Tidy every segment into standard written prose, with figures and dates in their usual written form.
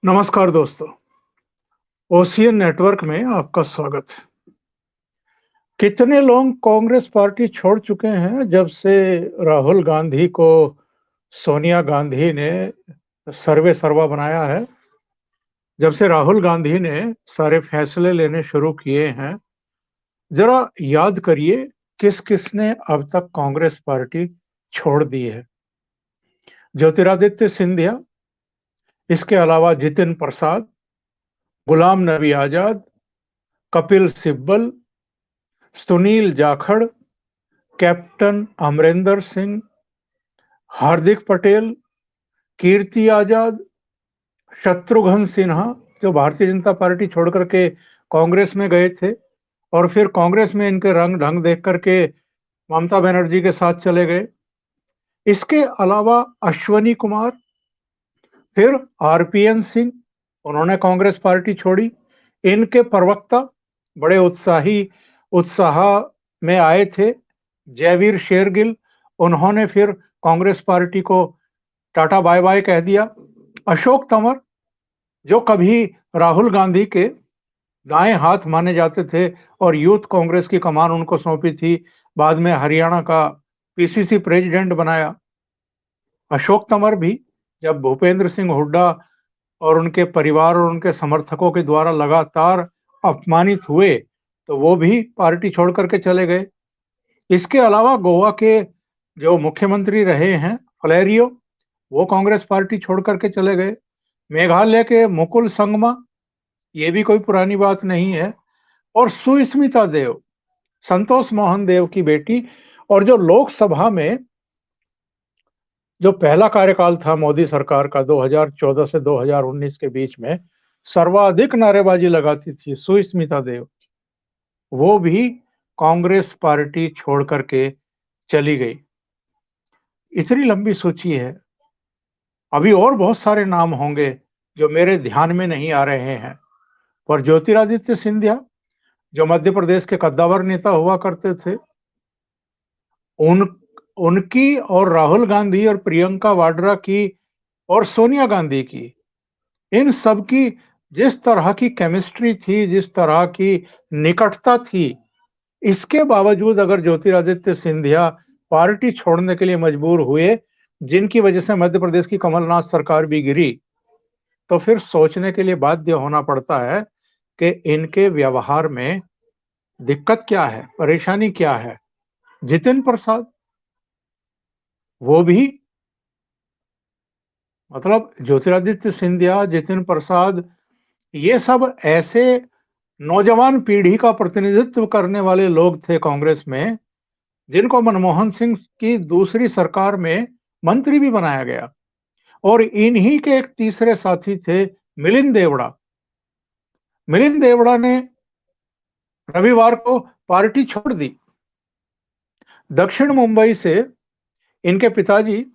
नमस्कार दोस्तों, ocean network में आपका स्वागत है। कितने लोग कांग्रेस पार्टी छोड़ चुके हैं जब से राहुल गांधी को सोनिया गांधी ने सर्वे सर्वा बनाया है। जब से राहुल गांधी ने सारे फैसले लेने शुरू किए हैं, जरा याद करिए किस किस ने अब तक कांग्रेस पार्टी छोड़ दी है। ज्योतिरादित्य सिंधिया, इसके अलावा जितिन प्रसाद, गुलाम नबी आजाद, कपिल सिब्बल, सुनील जाखड़, कैप्टन अमरिंदर सिंह, हार्दिक पटेल, कीर्ति आजाद, शत्रुघ्न सिन्हा, जो भारतीय जनता पार्टी छोड़ करके कांग्रेस में गए थे और फिर कांग्रेस में इनके रंग ढंग देख करके ममता बनर्जी के साथ चले गए। इसके अलावा अश्वनी कुमार, फिर आरपीएन सिंह, उन्होंने कांग्रेस पार्टी छोड़ी। इनके प्रवक्ता बड़े उत्साह में आए थे, जयवीर शेरगिल, उन्होंने फिर कांग्रेस पार्टी को टाटा बाय बाय कह दिया। अशोक तंवर, जो कभी राहुल गांधी के दाएं हाथ माने जाते थे और यूथ कांग्रेस की कमान उनको सौंपी थी, बाद में हरियाणा का पीसीसी प्रेसिडेंट बनाया। अशोक तंवर भी जब भूपेंद्र सिंह हुड्डा और उनके परिवार और उनके समर्थकों के द्वारा लगातार अपमानित हुए, तो वो भी पार्टी छोड़ करके चले गए। इसके अलावा गोवा के जो मुख्यमंत्री रहे हैं फ्लैरियो, वो कांग्रेस पार्टी छोड़ करके चले गए। मेघालय के मुकुल संगमा, ये भी कोई पुरानी बात नहीं है। और सुस्मिता देव, संतोष मोहन देव की बेटी, और जो लोकसभा में जो पहला कार्यकाल था मोदी सरकार का 2014 से 2019 के बीच में सर्वाधिक नारेबाजी लगाती थी सुस्मिता देव, वो भी कांग्रेस पार्टी छोड़ करके चली गई। इतनी लंबी सूची है, अभी और बहुत सारे नाम होंगे जो मेरे ध्यान में नहीं आ रहे हैं। पर ज्योतिरादित्य सिंधिया, जो मध्य प्रदेश के कद्दावर नेता हुआ करते थे, उन उनकी और राहुल गांधी और प्रियंका वाड्रा की और सोनिया गांधी की, इन सब की जिस तरह की केमिस्ट्री थी, जिस तरह की निकटता थी, इसके बावजूद अगर ज्योतिरादित्य सिंधिया पार्टी छोड़ने के लिए मजबूर हुए, जिनकी वजह से मध्य प्रदेश की कमलनाथ सरकार भी गिरी, तो फिर सोचने के लिए बाध्य होना पड़ता है कि इनके व्यवहार में दिक्कत क्या है, परेशानी क्या है। जितिन प्रसाद, वो भी मतलब ज्योतिरादित्य सिंधिया, जितिन प्रसाद, ये सब ऐसे नौजवान पीढ़ी का प्रतिनिधित्व करने वाले लोग थे कांग्रेस में, जिनको मनमोहन सिंह की दूसरी सरकार में मंत्री भी बनाया गया। और इन्हीं के एक तीसरे साथी थे मिलिंद देवड़ा। मिलिंद देवड़ा ने रविवार को पार्टी छोड़ दी। दक्षिण मुंबई से इनके पिताजी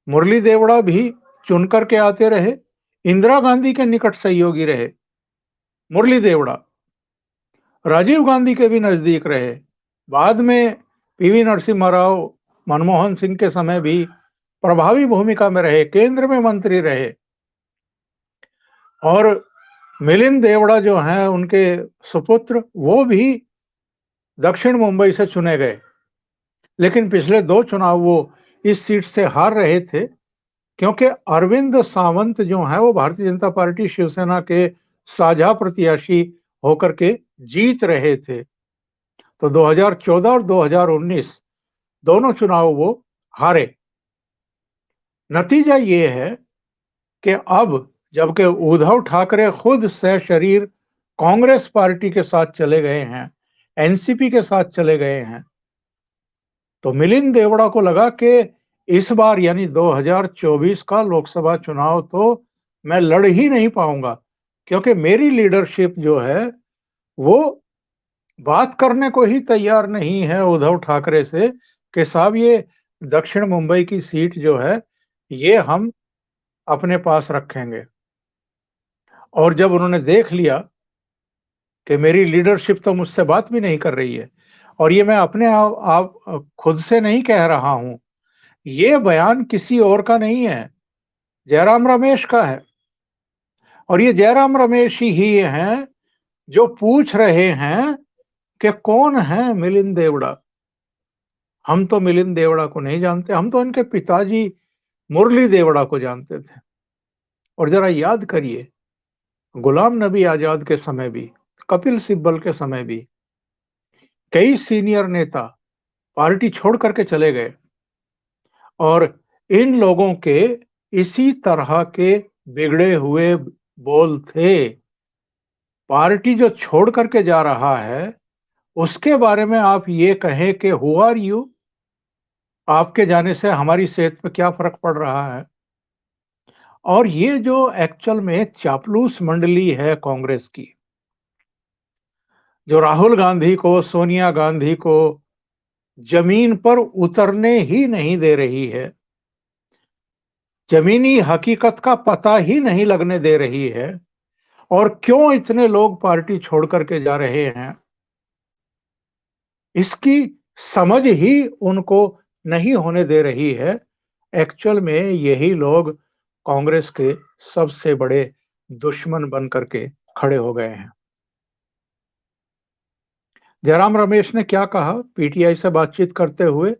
मुरली देवड़ा भी चुन करके आते रहे, इंदिरा गांधी के निकट सहयोगी रहे। मुरली देवड़ा राजीव गांधी के भी नजदीक रहे, बाद में पीवी नरसिम्हा राव, मनमोहन सिंह के समय भी प्रभावी भूमिका में रहे, केंद्र में मंत्री रहे। और मिलिंद देवड़ा जो हैं, उनके सुपुत्र, वो भी दक्षिण मुंबई से चुने गए। लेकिन पिछले 2 चुनाव वो इस सीट से हार रहे थे, क्योंकि अरविंद सावंत जो है वो भारतीय जनता पार्टी शिवसेना के साझा प्रत्याशी होकर के जीत रहे थे। तो 2014 और 2019 दोनों चुनाव वो हारे। नतीजा ये है कि अब जबकि उद्धव ठाकरे खुद से शरीर कांग्रेस पार्टी के साथ चले गए हैं, एनसीपी के साथ चले गए हैं, तो मिलिंद देवड़ा को लगा कि इस बार यानी 2024 का लोकसभा चुनाव तो मैं लड़ ही नहीं पाऊंगा, क्योंकि मेरी लीडरशिप जो है वो बात करने को ही तैयार नहीं है उद्धव ठाकरे से कि साहब ये दक्षिण मुंबई की सीट जो है ये हम अपने पास रखेंगे। और जब उन्होंने देख लिया कि मेरी लीडरशिप तो मुझसे बात भी नहीं कर रही है, और ये मैं अपने आप खुद से नहीं कह रहा हूं, ये बयान किसी और का नहीं है, जयराम रमेश का है। और ये जयराम रमेश ही हैं जो पूछ रहे हैं कि कौन है मिलिंद देवड़ा। हम तो मिलिंद देवड़ा को नहीं जानते, हम तो इनके पिताजी मुरली देवड़ा को जानते थे। और जरा याद करिए, गुलाम नबी आजाद के समय भी, कपिल सिब्बल के समय भी कई सीनियर नेता पार्टी छोड़ करके चले गए, और इन लोगों के इसी तरह के बिगड़े हुए बोल थे। पार्टी जो छोड़ करके जा रहा है उसके बारे में आप ये कहें कि हु आर यू, आपके जाने से हमारी सेहत पे क्या फर्क पड़ रहा है। और ये जो एक्चुअल में चापलूस मंडली है कांग्रेस की, जो राहुल गांधी को, सोनिया गांधी को जमीन पर उतरने ही नहीं दे रही है, जमीनी हकीकत का पता ही नहीं लगने दे रही है, और क्यों इतने लोग पार्टी छोड़ करके जा रहे हैं, इसकी समझ ही उनको नहीं होने दे रही है। एक्चुअल में यही लोग कांग्रेस के सबसे बड़े दुश्मन बन करके खड़े हो गए हैं। जयराम रमेश ने क्या कहा पीटीआई से बातचीत करते हुए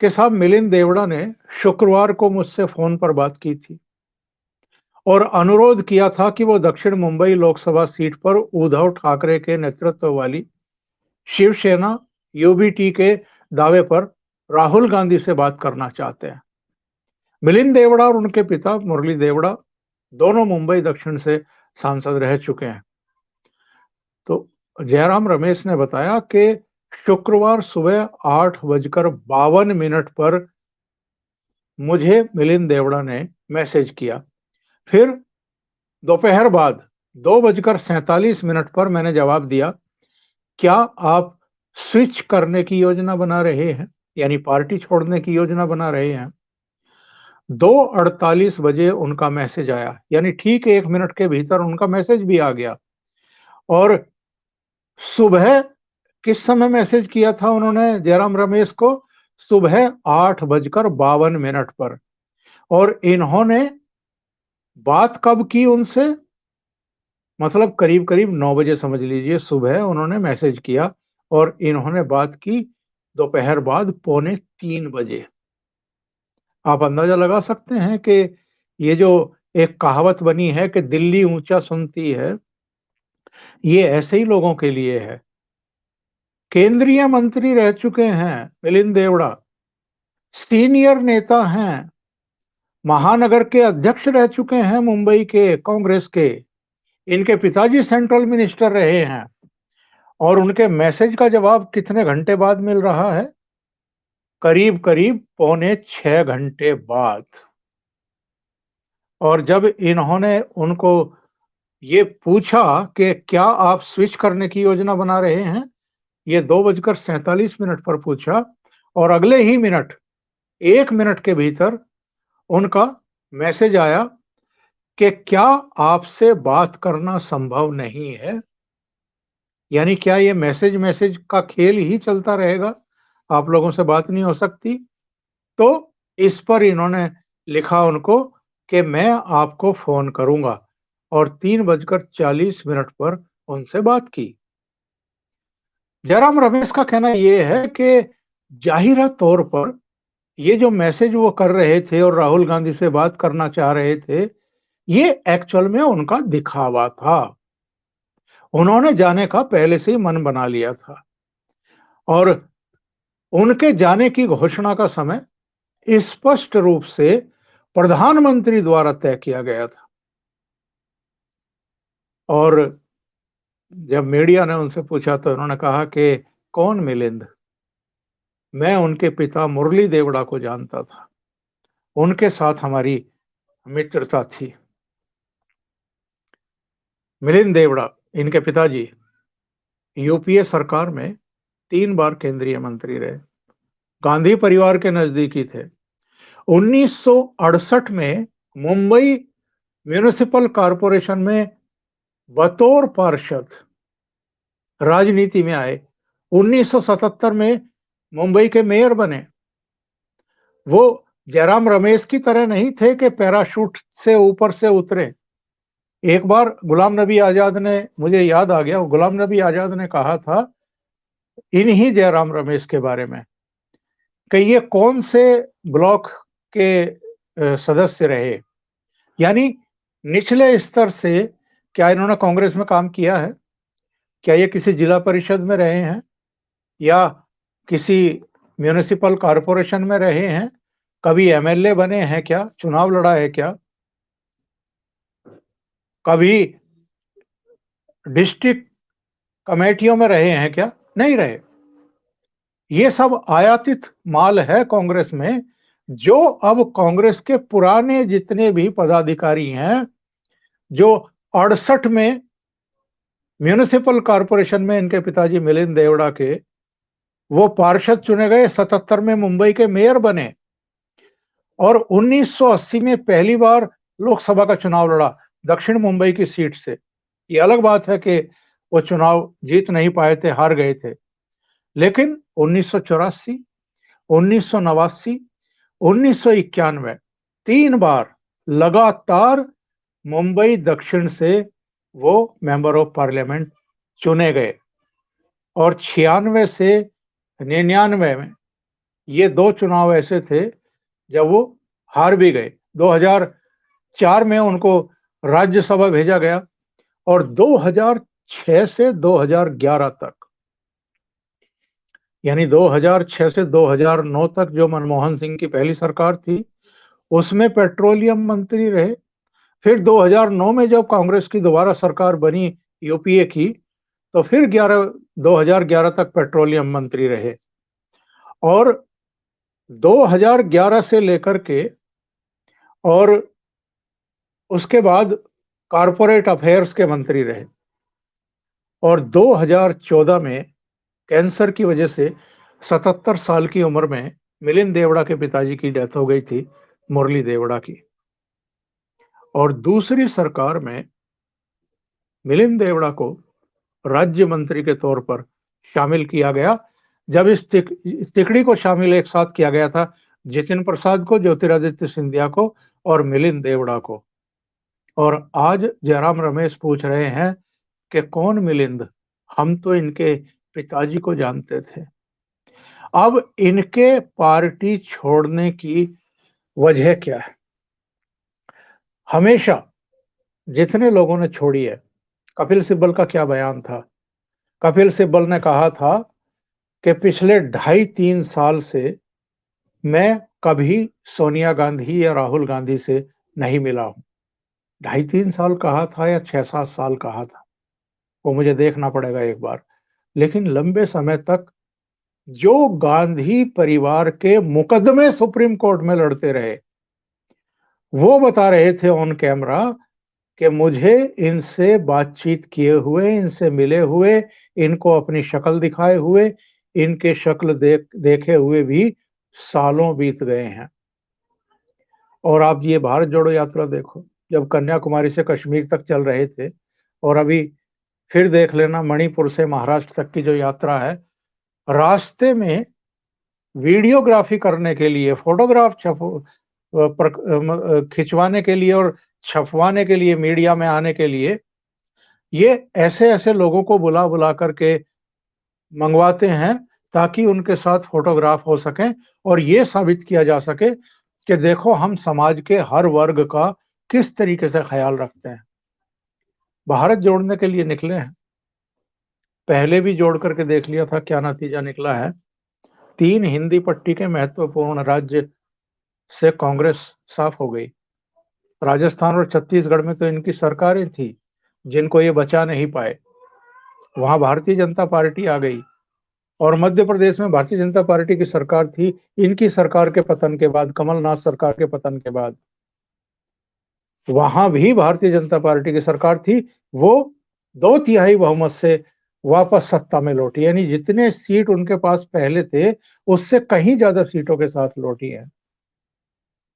कि साहब मिलिंद देवड़ा ने शुक्रवार को मुझसे फोन पर बात की थी और अनुरोध किया था कि वो दक्षिण मुंबई लोकसभा सीट पर उद्धव ठाकरे के नेतृत्व वाली शिवसेना यूबीटी के दावे पर राहुल गांधी से बात करना चाहते हैं। मिलिंद देवड़ा और उनके पिता मुरली देवड़ा दोनों मुंबई दक्षिण से सांसद रह चुके हैं। तो जयराम रमेश ने बताया कि शुक्रवार सुबह 8:52 पर मुझे मिलिंद देवड़ा ने मैसेज किया। फिर दोपहर बाद 2:47 पर मैंने जवाब दिया, क्या आप स्विच करने की योजना बना रहे हैं, यानी पार्टी छोड़ने की योजना बना रहे हैं। 2:48 बजे उनका मैसेज आया, यानी ठीक 1 मिनट के भीतर उनका मैसेज भी आ गया। और सुबह किस समय मैसेज किया था उन्होंने जयराम रमेश को? सुबह 8:52 पर। और इन्होंने बात कब की उनसे? मतलब करीब करीब 9 बजे समझ लीजिए, सुबह उन्होंने मैसेज किया और इन्होंने बात की दोपहर बाद 2:45 बजे। आप अंदाजा लगा सकते हैं कि ये जो एक कहावत बनी है कि दिल्ली ऊंचा सुनती है, ये ऐसे ही लोगों के लिए है। केंद्रीय मंत्री रह चुके हैं मिलिंद देवड़ा, सीनियर नेता हैं, महानगर के अध्यक्ष रह चुके हैं मुंबई के कांग्रेस के, इनके पिताजी सेंट्रल मिनिस्टर रहे हैं, और उनके मैसेज का जवाब कितने घंटे बाद मिल रहा है? करीब करीब 6:45 बाद। और जब इन्होंने उनको ये पूछा कि क्या आप स्विच करने की योजना बना रहे हैं, ये 2:47 पर पूछा, और अगले ही मिनट 1 मिनट के भीतर उनका मैसेज आया कि क्या आपसे बात करना संभव नहीं है। यानी क्या ये मैसेज मैसेज का खेल ही चलता रहेगा, आप लोगों से बात नहीं हो सकती? तो इस पर इन्होंने लिखा उनको कि मैं आपको फोन करूंगा, और 3:40 पर उनसे बात की। जयराम रमेश का कहना यह है कि जाहिर तौर पर ये जो मैसेज वो कर रहे थे और राहुल गांधी से बात करना चाह रहे थे, ये एक्चुअल में उनका दिखावा था। उन्होंने जाने का पहले से ही मन बना लिया था, और उनके जाने की घोषणा का समय स्पष्ट रूप से प्रधानमंत्री द्वारा तय किया गया था। और जब मीडिया ने उनसे पूछा तो उन्होंने कहा कि कौन मिलिंद? मैं उनके पिता मुरली देवड़ा को जानता था, उनके साथ हमारी मित्रता थी। मिलिंद देवड़ा, इनके पिताजी, यूपीए सरकार में 3 बार केंद्रीय मंत्री रहे, गांधी परिवार के नजदीकी थे। 1968 में मुंबई म्युनिसिपल कॉरपोरेशन में बतौर पार्षद राजनीति में आए। 1977 में मुंबई के मेयर बने। वो जयराम रमेश की तरह नहीं थे कि पैराशूट से ऊपर से उतरे। एक बार गुलाम नबी आजाद ने, मुझे याद आ गया, गुलाम नबी आजाद ने कहा था इन्हीं जयराम रमेश के बारे में कि ये कौन से ब्लॉक के सदस्य रहे, यानी निचले स्तर से। क्या इन्होंने कांग्रेस में काम किया है? क्या ये किसी जिला परिषद में रहे हैं या किसी म्युनिसिपल कॉरपोरेशन में रहे हैं? कभी एमएलए बने हैं क्या? चुनाव लड़ा है क्या? कभी डिस्ट्रिक्ट कमेटियों में रहे हैं क्या? नहीं रहे। ये सब आयातित माल है कांग्रेस में, जो अब कांग्रेस के पुराने जितने भी पदाधिकारी हैं, जो 68 में म्युनिसिपल कॉरपोरेशन में इनके पिताजी मिलिंद देवड़ा के वो पार्षद चुने गए, 77 में मुंबई के मेयर बने और 1980 में पहली बार लोकसभा का चुनाव लड़ा दक्षिण मुंबई की सीट से। ये अलग बात है कि वो चुनाव जीत नहीं पाए थे, हार गए थे, लेकिन 1984, 1989, 1991 3 बार लगातार मुंबई दक्षिण से वो मेंबर ऑफ पार्लियामेंट चुने गए और 96 से 99 में ये 2 चुनाव ऐसे थे जब वो हार भी गए। 2004 में उनको राज्यसभा भेजा गया और 2006 से 2011 तक, यानी 2006 से 2009 तक जो मनमोहन सिंह की पहली सरकार थी, उसमें पेट्रोलियम मंत्री रहे। फिर 2009 में जब कांग्रेस की दोबारा सरकार बनी यूपीए की, तो फिर 2011 तक पेट्रोलियम मंत्री रहे और 2011 से लेकर के और उसके बाद कारपोरेट अफेयर्स के मंत्री रहे और 2014 में कैंसर की वजह से 77 साल की उम्र में मिलिंद देवड़ा के पिताजी की डेथ हो गई थी, मुरली देवड़ा की। और दूसरी सरकार में मिलिंद देवड़ा को राज्य मंत्री के तौर पर शामिल किया गया। जब इस तिकड़ी को शामिल एक साथ किया गया था, जितिन प्रसाद को, ज्योतिरादित्य सिंधिया को और मिलिंद देवड़ा को। और आज जयराम रमेश पूछ रहे हैं कि कौन मिलिंद, हम तो इनके पिताजी को जानते थे। अब इनके पार्टी छोड़ने की वजह क्या है? हमेशा जितने लोगों ने छोड़ी है, कपिल सिब्बल का क्या बयान था? कपिल सिब्बल ने कहा था कि पिछले 2.5-3 साल से मैं कभी सोनिया गांधी या राहुल गांधी से नहीं मिला हूं। 2.5-3 साल कहा था या 6-7 साल कहा था, वो मुझे देखना पड़ेगा एक बार। लेकिन लंबे समय तक जो गांधी परिवार के मुकदमे सुप्रीम कोर्ट में लड़ते रहे, वो बता रहे थे ऑन कैमरा कि मुझे इनसे बातचीत किए हुए, इनसे मिले हुए, इनको अपनी शक्ल दिखाए हुए, इनके शक्ल देखे हुए भी सालों बीत गए हैं। और आप ये भारत जोड़ो यात्रा देखो, जब कन्याकुमारी से कश्मीर तक चल रहे थे, और अभी फिर देख लेना मणिपुर से महाराष्ट्र तक की जो यात्रा है, रास्ते में वीडियोग्राफी करने के लिए, फोटोग्राफ खिंचवाने के लिए और छपवाने के लिए, मीडिया में आने के लिए, ये ऐसे-ऐसे लोगों को बुला-बुला करके मंगवाते हैं ताकि उनके साथ फोटोग्राफ हो सकें और ये साबित किया जा सके कि देखो हम समाज के हर वर्ग का किस तरीके से ख्याल रखते हैं। भारत जोड़ने के लिए निकले हैं। पहले भी जोड़ करके देख लिया था, क्या नतीजा निकला है। 3 हिंदी पट्टी के महत्वपूर्ण राज्य से कांग्रेस साफ हो गई। राजस्थान और छत्तीसगढ़ में तो इनकी सरकारें थी जिनको ये बचा नहीं पाए, वहां भारतीय जनता पार्टी आ गई। और मध्य प्रदेश में भारतीय जनता पार्टी की सरकार थी इनकी सरकार के पतन के बाद, कमलनाथ सरकार के पतन के बाद, वहां भी भारतीय जनता पार्टी की सरकार थी। वो 2/3 बहुमत से वापस सत्ता में लौटी, यानी जितने सीट उनके पास पहले थे उससे कहीं ज्यादा सीटों के साथ लौटी है।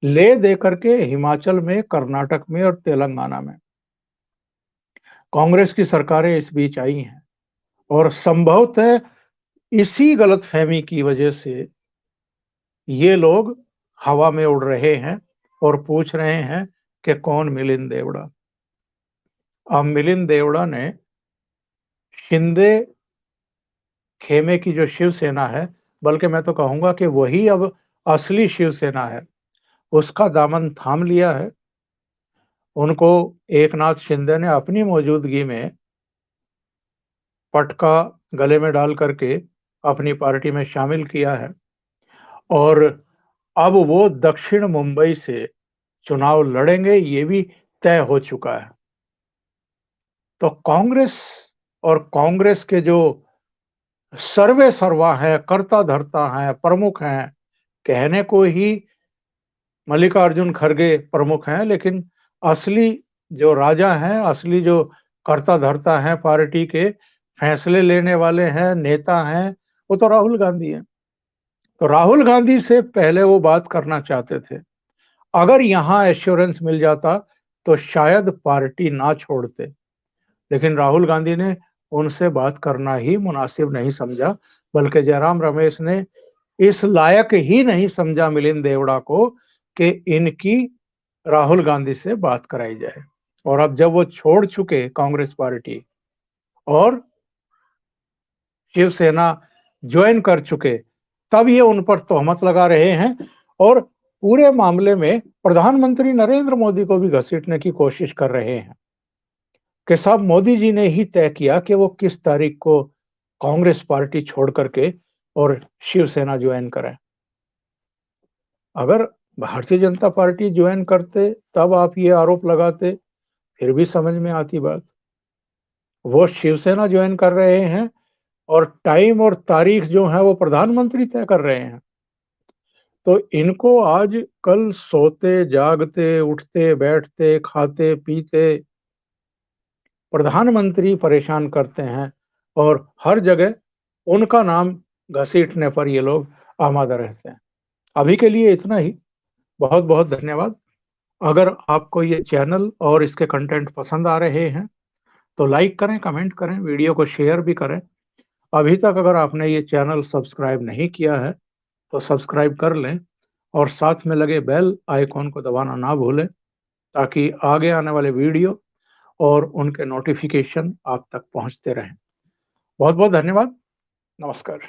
ले दे करके हिमाचल में, कर्नाटक में और तेलंगाना में कांग्रेस की सरकारें इस बीच आई हैं और संभवतः इसी गलतफहमी की वजह से ये लोग हवा में उड़ रहे हैं और पूछ रहे हैं कि कौन मिलिंद देवड़ा। अब मिलिंद देवड़ा ने शिंदे खेमे की जो शिवसेना है, बल्कि मैं तो कहूँगा कि वही अब असली शिवसेना है, उसका दामन थाम लिया है। उनको एकनाथ शिंदे ने अपनी मौजूदगी में पटका गले में डाल करके अपनी पार्टी में शामिल किया है और अब वो दक्षिण मुंबई से चुनाव लड़ेंगे, ये भी तय हो चुका है। तो कांग्रेस और कांग्रेस के जो सर्वे सर्वा हैं, कर्ता-धर्ता हैं, प्रमुख हैं, कहने को ही मल्लिकार्जुन खड़गे प्रमुख हैं, लेकिन असली जो राजा हैं, असली जो कर्ता-धर्ता हैं पार्टी के, फैसले लेने वाले हैं, नेता हैं, वो तो राहुल गांधी हैं। तो राहुल गांधी से पहले वो बात करना चाहते थे। अगर यहाँ एश्योरेंस मिल जाता, तो शायद पार्टी ना छोड़ते। लेकिन राहुल गांधी ने उनसे बात करना ही मुनासिब नहीं समझा, बल्कि जयराम रमेश ने इस लायक ही नहीं समझा मिलिंद देवड़ा को कि इनकी राहुल गांधी से बात कराई जाए। और अब जब वो छोड़ चुके कांग्रेस पार्टी और शिवसेना ज्वाइन कर चुके, तब ये उन पर तोहमत लगा रहे हैं और पूरे मामले में प्रधानमंत्री नरेंद्र मोदी को भी घसीटने की कोशिश कर रहे हैं कि साहब मोदी जी ने ही तय किया कि वो किस तारीख को कांग्रेस पार्टी छोड़ करके और शिवसेना ज्वाइन करें। अगर भारतीय जनता पार्टी ज्वाइन करते, तब आप ये आरोप लगाते, फिर भी समझ में आती बात। वो शिवसेना ज्वाइन कर रहे हैं और टाइम और तारीख जो है वो प्रधानमंत्री तय कर रहे हैं। तो इनको आज कल सोते, जागते, उठते, बैठते, खाते, पीते प्रधानमंत्री परेशान करते हैं और हर जगह उनका नाम घसीटने पर ये लोग आमादा रहते हैं। अभी के लिए इतना ही। बहुत-बहुत धन्यवाद। अगर आपको ये चैनल और इसके कंटेंट पसंद आ रहे हैं, तो लाइक करें, कमेंट करें, वीडियो को शेयर भी करें। अभी तक अगर आपने ये चैनल सब्सक्राइब नहीं किया है, तो सब्सक्राइब कर लें और साथ में लगे बेल आइकॉन को दबाना ना भूलें, ताकि आगे आने वाले वीडियो और उनके नोटिफिकेशन आप तक पहुंचते रहें। बहुत-बहुत धन्यवाद। नमस्कार।